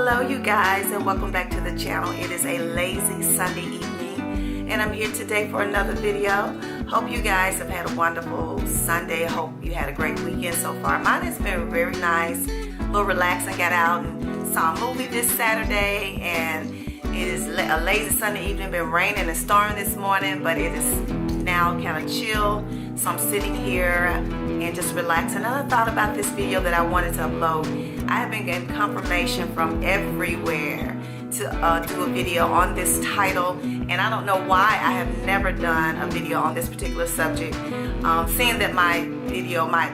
Hello you guys, and welcome back to the channel. It is a lazy Sunday evening and I'm here today for another video. Hope you guys have had a wonderful Sunday. Hope you had a great weekend so far. Mine has been very nice, a little relaxing. Got out and saw a movie this Saturday, and it is a lazy Sunday evening. Been raining and storming this morning, but it is now kind of chill. So I'm sitting here and just relaxing. And I thought about this video that I wanted to upload. I have been getting confirmation from everywhere to do a video on this title, and I don't know why I have never done a video on this particular subject. Seeing that my video, my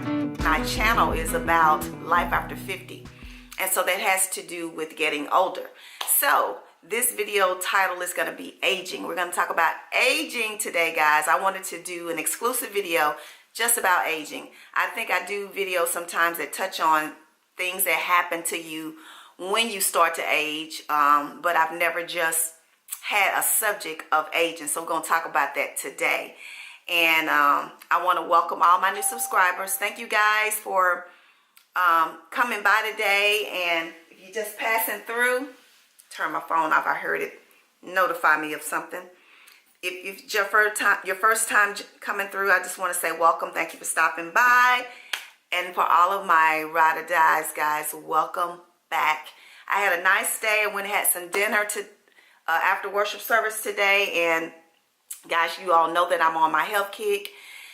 channel is about life after 50, and so that has to do with getting older. So this video title is going to be aging. We're going to talk about aging today, guys. I wanted to do an exclusive video just about aging. I think I do videos sometimes that touch on things that happen to you when you start to age, but I've never just had a subject of aging, so we're going to talk about that today. And I want to welcome all my new subscribers. Thank you guys for coming by today, and if you're just passing through, turn my phone off. I heard it notify me of something. If it's your first time coming through, I just want to say welcome. Thank you for stopping by. And for all of my ride or dies, guys, welcome back. I had a nice day. I went and had some dinner after worship service today. And guys, you all know that I'm on my health kick.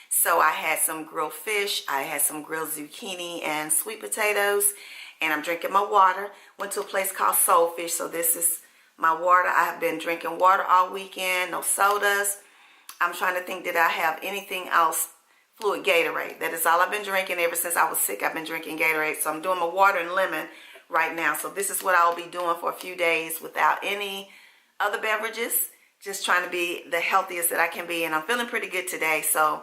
So I had some grilled fish. I had some grilled zucchini and sweet potatoes. And I'm drinking my water. Went to a place called Soulfish. So this is my water. I have been drinking water all weekend. No sodas. I'm trying to think, did I have anything else? Fluid Gatorade. That is all I've been drinking ever since I was sick. I've been drinking Gatorade. So I'm doing my water and lemon right now. So this is what I'll be doing for a few days without any other beverages. Just trying to be the healthiest that I can be. And I'm feeling pretty good today. So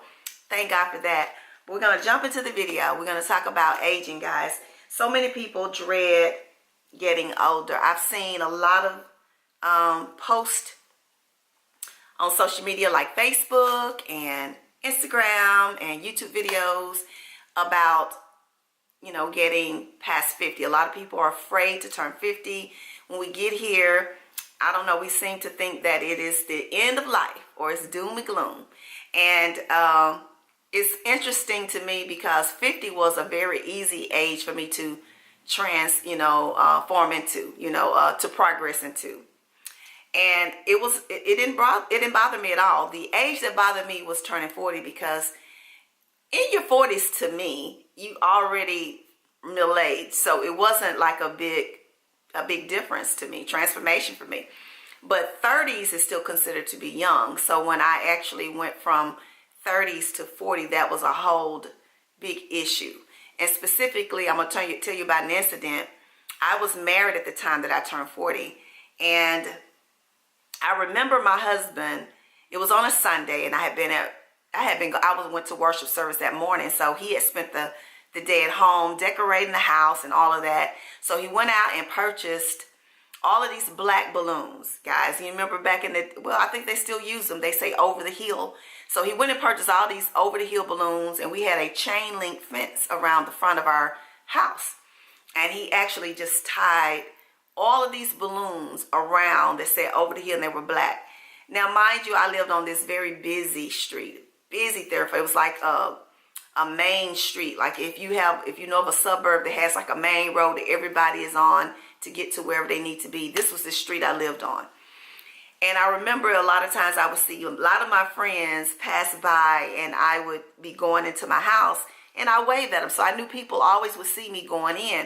thank God for that. But we're going to jump into the video. We're going to talk about aging, guys. So many people dread getting older. I've seen a lot of posts on social media like Facebook and Instagram and YouTube videos about, you know, getting past 50. A lot of people are afraid to turn 50. When we get here, I don't know, we seem to think that it is the end of life or it's doom and gloom. And it's interesting to me because 50 was a very easy age for me to form into, to progress into. And it didn't bother me at all. The age that bothered me was turning 40, because in your 40s, to me, you already middle-aged. So it wasn't like a big difference to me, transformation for me. But 30s is still considered to be young. So when I actually went from 30s to 40, that was a whole big issue. And specifically, I'm going to tell you about an incident. I was married at the time that I turned 40, and I remember my husband, it was on a Sunday, and I went to worship service that morning. So he had spent the day at home decorating the house and all of that. So he went out and purchased all of these black balloons, guys. You remember back in I think they still use them. They say over the hill. So he went and purchased all these over the hill balloons, and we had a chain link fence around the front of our house. And he actually just tied all of these balloons around that said over the hill, and they were black. Now, mind you, I lived on this very busy street, busy thoroughfare. It was like a main street. Like if you know of a suburb that has like a main road that everybody is on to get to wherever they need to be. This was the street I lived on. And I remember a lot of times I would see a lot of my friends pass by, and I would be going into my house and I waved at them. So I knew people always would see me going in.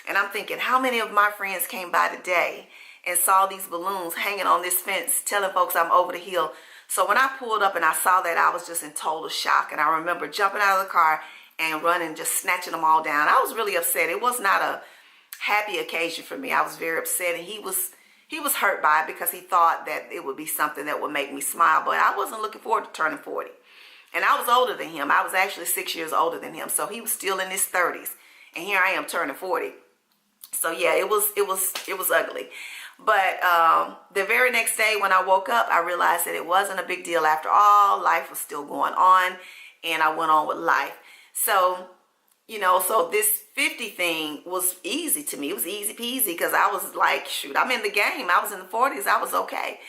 And I'm thinking, how many of my friends came by today and saw these balloons hanging on this fence telling folks I'm over the hill? So when I pulled up and I saw that, I was just in total shock. And I remember jumping out of the car and running, just snatching them all down. I was really upset. It was not a happy occasion for me. I was very upset, and he was hurt by it because he thought that it would be something that would make me smile. But I wasn't looking forward to turning 40. And I was older than him. I was actually 6 years older than him. So he was still in his 30s. And here I am turning 40. So yeah, it was ugly. But the very next day when I woke up, I realized that it wasn't a big deal after all. Life was still going on, and I went on with life. So So this 50 thing was easy to me. It was easy peasy because I was like, shoot, I'm in the game. I was in the 40s. I was okay.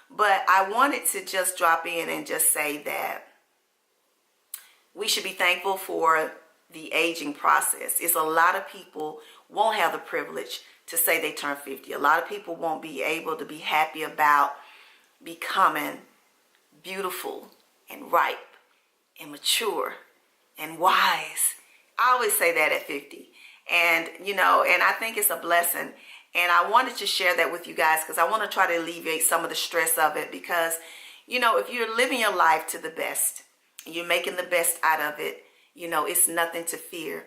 But I wanted to just drop in and just say that we should be thankful for the aging process. It's a lot of people won't have the privilege to say they turn 50. A lot of people won't be able to be happy about becoming beautiful and ripe and mature and wise. I always say that at 50. And, and I think it's a blessing. And I wanted to share that with you guys because I want to try to alleviate some of the stress of it because, if you're living your life to the best, you're making the best out of it, it's nothing to fear.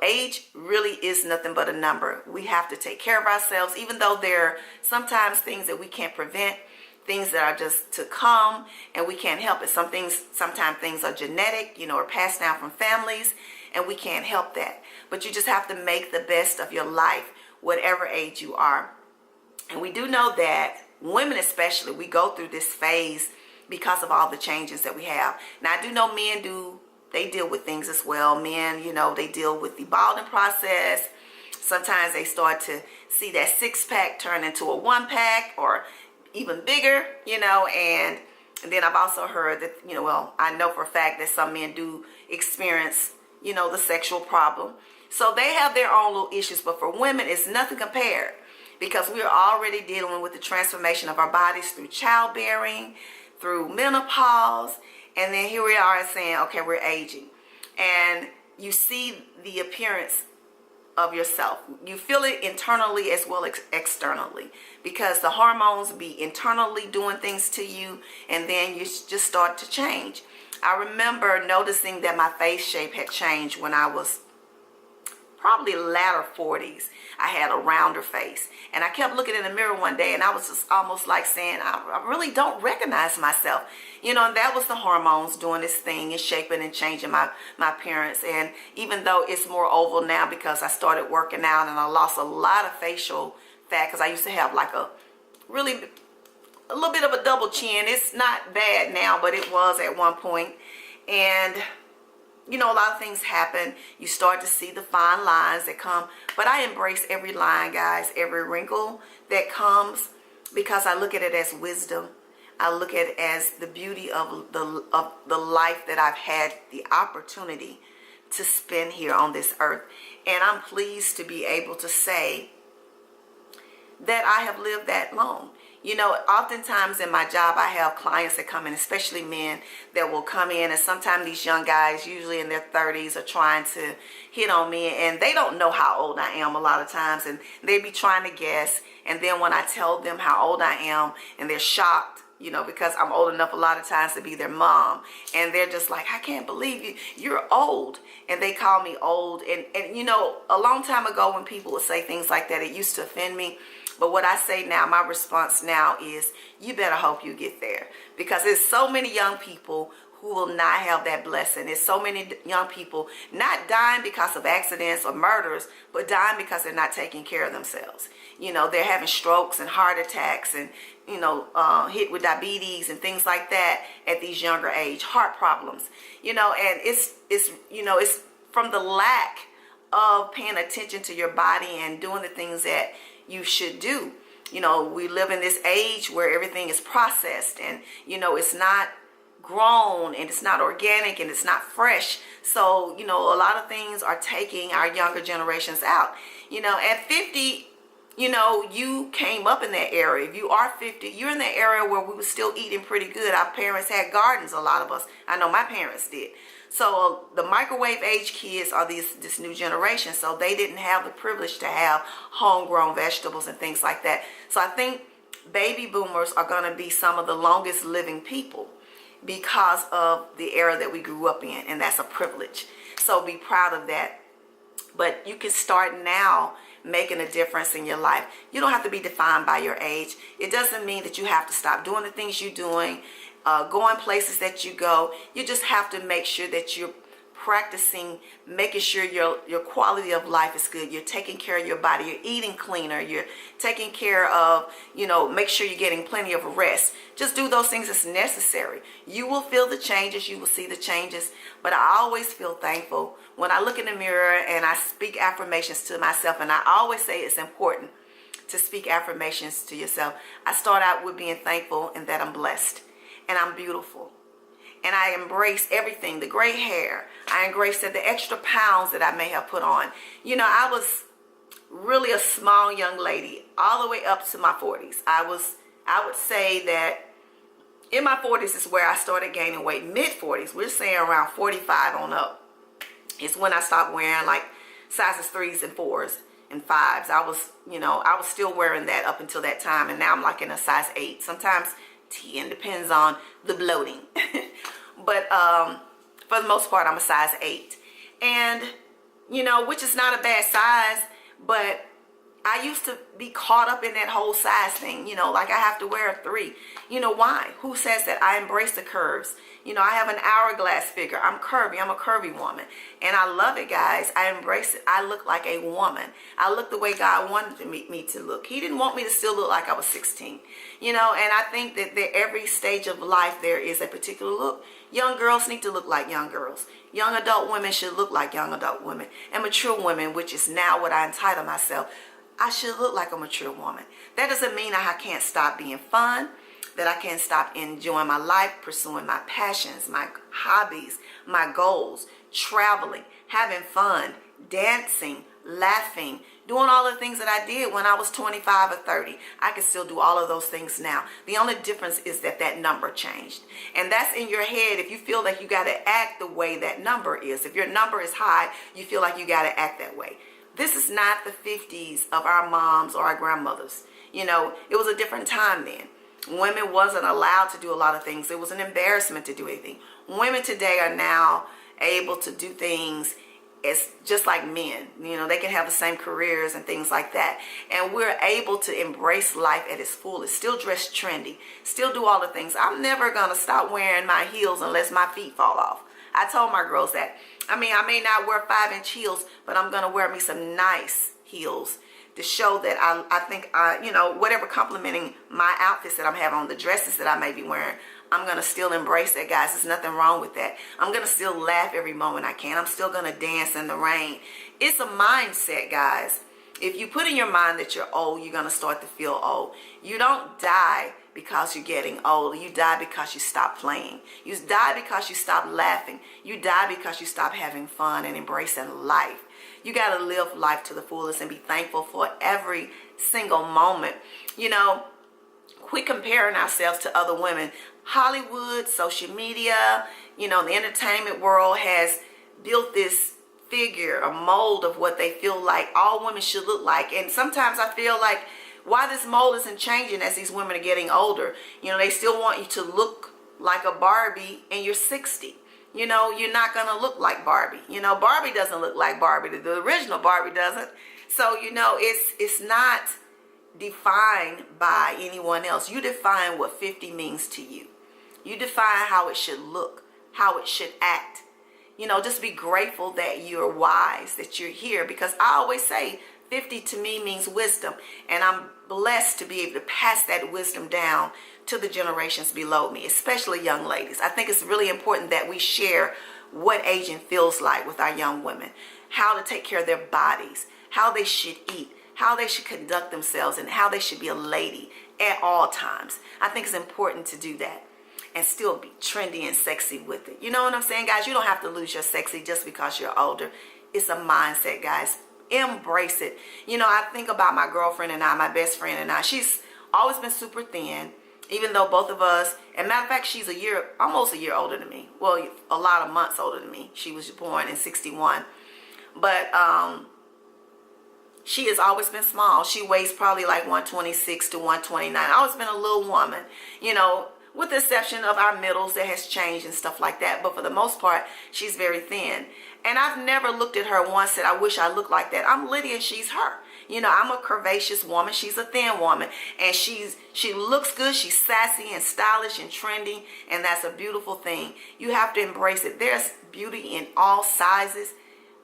Age really is nothing but a number. We have to take care of ourselves, even though there are sometimes things that we can't prevent, things that are just to come and we can't help it. Sometimes things are genetic, or passed down from families, and we can't help that. But you just have to make the best of your life, whatever age you are. And we do know that women especially, we go through this phase because of all the changes that we have. Now, I do know men they deal with things as well. Men, they deal with the balding process. Sometimes they start to see that 6-pack turn into a 1-pack or even bigger, and then I've also heard that, I know for a fact that some men do experience, the sexual problem. So they have their own little issues, but for women, it's nothing compared because we're already dealing with the transformation of our bodies through childbearing, through menopause, and then here we are saying, okay, we're aging. And you see the appearance of yourself. You feel it internally as well as externally because the hormones be internally doing things to you, and then you just start to change. I remember noticing that my face shape had changed when I was probably latter 40s. I had a rounder face, and I kept looking in the mirror one day, and I was just almost like saying, I really don't recognize myself, and that was the hormones doing this thing and shaping and changing my appearance. And even though it's more oval now because I started working out and I lost a lot of facial fat, because I used to have like a little bit of a double chin. It's not bad now, but it was at one point. And a lot of things happen. You start to see the fine lines that come, but I embrace every line, guys, every wrinkle that comes, because I look at it as wisdom. I look at it as the beauty of the life that I've had the opportunity to spend here on this earth. And I'm pleased to be able to say that I have lived that long. Oftentimes in my job, I have clients that come in, especially men, that will come in, and sometimes these young guys, usually in their 30s, are trying to hit on me, and they don't know how old I am a lot of times, and they be trying to guess. And then when I tell them how old I am, and they're shocked, because I'm old enough a lot of times to be their mom, and they're just like, I can't believe you're old. And they call me old. And a long time ago when people would say things like that, it used to offend me. But what I say now, my response now is, you better hope you get there, because there's so many young people who will not have that blessing. There's so many young people not dying because of accidents or murders, but dying because they're not taking care of themselves. They're having strokes and heart attacks and, hit with diabetes and things like that at these younger age, heart problems, and it's from the lack of paying attention to your body and doing the things that you should do. We live in this age where everything is processed, and it's not grown, and it's not organic, and it's not fresh. So a lot of things are taking our younger generations out. At 50, you came up in that area. If you are 50, you're in that area where we were still eating pretty good. Our parents had gardens, a lot of us. I know my parents did. So the microwave age kids are this new generation. So they didn't have the privilege to have homegrown vegetables and things like that. So I think baby boomers are going to be some of the longest living people because of the era that we grew up in. And that's a privilege. So be proud of that. But you can start now making a difference in your life. You don't have to be defined by your age. It doesn't mean that you have to stop doing the things you're doing, going places that you go. You just have to make sure that you're practicing making sure your quality of life is good. You're taking care of your body. You're eating cleaner. You're taking care of, make sure you're getting plenty of rest. Just do those things as necessary. You will feel the changes. You will see the changes. But I always feel thankful when I look in the mirror and I speak affirmations to myself. And I always say it's important to speak affirmations to yourself. I start out with being thankful and that I'm blessed and I'm beautiful. And I embrace everything, the gray hair. I embrace the extra pounds that I may have put on. I was really a small young lady all the way up to my 40s. I would say that in my 40s is where I started gaining weight. Mid-40s, we're saying around 45 on up, is when I stopped wearing like sizes 3s and 4s and 5s. I was still wearing that up until that time. And now I'm like in a size 8. Sometimes 10, depends on the bloating. But for the most part, I'm a size 8. And, which is not a bad size, but I used to be caught up in that whole size thing, like I have to wear a 3. Why? Who says that? I embrace the curves. I have an hourglass figure. I'm curvy. I'm a curvy woman. And I love it, guys. I embrace it. I look like a woman. I look the way God wanted me to look. He didn't want me to still look like I was 16. And I think that every stage of life there is a particular look. Young girls need to look like young girls. Young adult women should look like young adult women. And mature women, which is now what I entitle myself, I should look like a mature woman. That doesn't mean I can't stop being fun, that I can't stop enjoying my life, pursuing my passions, my hobbies, my goals, traveling, having fun, dancing, laughing, doing all the things that I did when I was 25 or 30. I can still do all of those things now. The only difference is that number changed. And that's in your head if you feel like you got to act the way that number is. If your number is high, you feel like you got to act that way. This is not the 50s of our moms or our grandmothers. It was a different time then. Women wasn't allowed to do a lot of things. It was an embarrassment to do anything. Women today are now able to do things as just like men. They can have the same careers and things like that. And we're able to embrace life at its fullest. Still dress trendy. Still do all the things. I'm never going to stop wearing my heels unless my feet fall off. I told my girls that. I may not wear 5-inch heels, but I'm going to wear me some nice heels to show that I think, whatever complimenting my outfits that I'm having on, the dresses that I may be wearing, I'm going to still embrace that, guys. There's nothing wrong with that. I'm going to still laugh every moment I can. I'm still going to dance in the rain. It's a mindset, guys. If you put in your mind that you're old, you're going to start to feel old. You don't die because you're getting older. You die because you stop playing. You die because you stop laughing. You die because you stop having fun and embracing life. You got to live life to the fullest and be thankful for every single moment. Quit comparing ourselves to other women. Hollywood, social media, the entertainment world has built this figure, a mold of what they feel like all women should look like. And sometimes I feel like why this mold isn't changing as these women are getting older. They still want you to look like a Barbie and you're 60. You're not going to look like Barbie. Barbie doesn't look like Barbie. The original Barbie doesn't. So, it's not defined by anyone else. You define what 50 means to you. You define how it should look, how it should act. Just be grateful that you're wise, that you're here. Because I always say 50 to me means wisdom. And I'm blessed to be able to pass that wisdom down to the generations below me, especially young ladies. I think it's really important that we share what aging feels like with our young women, how to take care of their bodies, how they should eat, how they should conduct themselves, and how they should be a lady at all times. I think it's important to do that and still be trendy and sexy with it. You know what I'm saying, guys? You don't have to lose your sexy just because you're older. It's a mindset, guys. Embrace it. I think about my girlfriend and I, my best friend and I. She's always been super thin, even though both of us, and matter of fact, she's almost a year older than me. Well, a lot of months older than me. She was born in 61. But she has always been small. She weighs probably like 126 to 129. Always been a little woman, with the exception of our middles that has changed and stuff like that. But for the most part, she's very thin. And I've never looked at her once and said, I wish I looked like that. I'm Lydia and she's her. You know, I'm a curvaceous woman. She's a thin woman. And she looks good. She's sassy and stylish and trendy. And that's a beautiful thing. You have to embrace it. There's beauty in all sizes.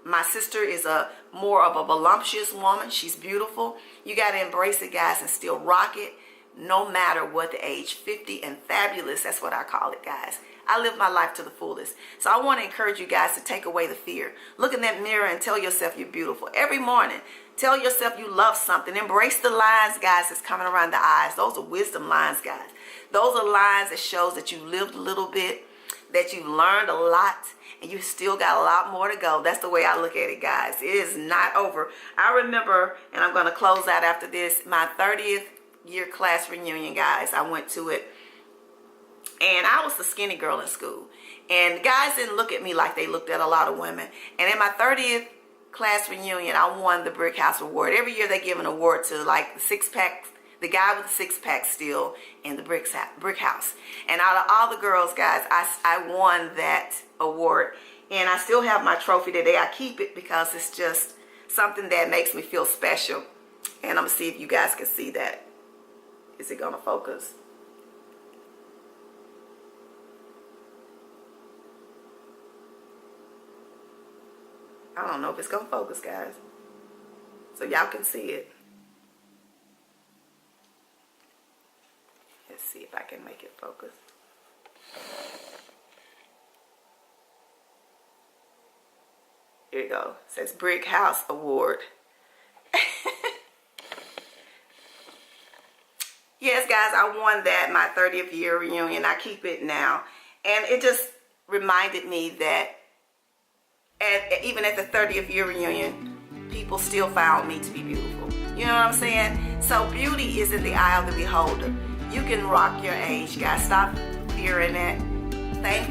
My sister is more of a voluptuous woman. She's beautiful. You got to embrace it, guys, and still rock it no matter what the age. 50 and fabulous. That's what I call it, guys. I live my life to the fullest. So I want to encourage you guys to take away the fear. Look in that mirror and tell yourself you're beautiful. Every morning, tell yourself you love something. Embrace the lines, guys, that's coming around the eyes. Those are wisdom lines, guys. Those are lines that shows that you lived a little bit, that you've learned a lot, and you still got a lot more to go. That's the way I look at it, guys. It is not over. I remember, and I'm going to close out after this, my 30th year class reunion, guys. I went to it. And I was the skinny girl in school. And guys didn't look at me like they looked at a lot of women. And in my 30th class reunion, I won the Brick House Award. Every year they give an award to like the six-pack, the guy with the six-pack still in the brick house. And out of all the girls, guys, I won that award. And I still have my trophy today. I keep it because it's just something that makes me feel special. And I'm going to see if you guys can see that. Is it going to focus? I don't know if it's going to focus, guys. So y'all can see it. Let's see if I can make it focus. Here you go. It says Brick House Award. Yes, guys, I won that, my 30th year reunion. I keep it now. And it just reminded me that even at the 30th year reunion, people still found me to be beautiful. You know what I'm saying? So beauty is in the eye of the beholder. You can rock your age, guys. Stop fearing it.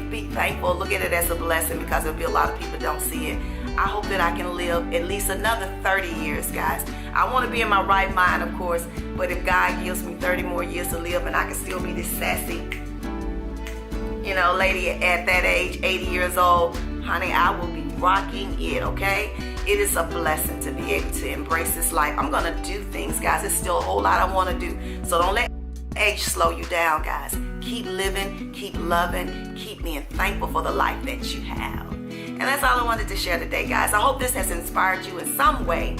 Be thankful. Look at it as a blessing, because there'll be a lot of people don't see it. I hope that I can live at least another 30 years, guys. I want to be in my right mind, of course, but if God gives me 30 more years to live and I can still be this sassy, you know, lady at that age, 80 years old, honey, I will be rocking it, okay? It is a blessing to be able to embrace this life. I'm going to do things, guys. There's still a whole lot I want to do. So don't let age slow you down, guys. Keep living, keep loving, keep being thankful for the life that you have. And that's all I wanted to share today, guys. I hope this has inspired you in some way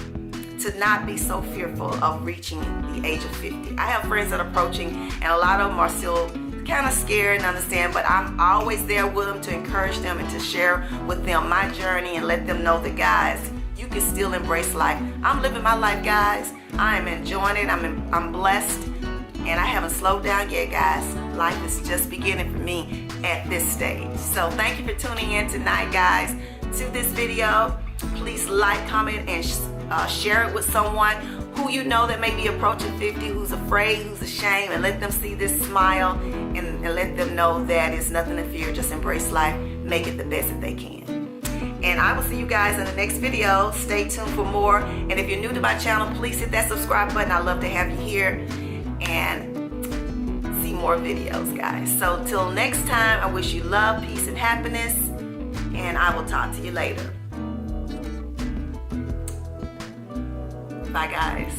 to not be so fearful of reaching the age of 50. I have friends that are approaching, and a lot of them are still kind of scared and understand, but I'm always there with them to encourage them and to share with them my journey and let them know that, guys, you can still embrace life. I'm living my life, guys. I am enjoying it. I'm blessed, and I haven't slowed down yet, guys. Life is just beginning for me at this stage. So thank you for tuning in tonight, guys, to this video. Please like, comment, and share it with someone who you know that may be approaching 50, who's afraid, who's ashamed, and let them see this smile and let them know that it's nothing to fear. Just embrace life, make it the best that they can. And I will see you guys in the next video. Stay tuned for more. And if you're new to my channel, please hit that subscribe button. I'd love to have you here and see more videos, guys. So till next time, I wish you love, peace, and happiness, and I will talk to you later. Bye, guys.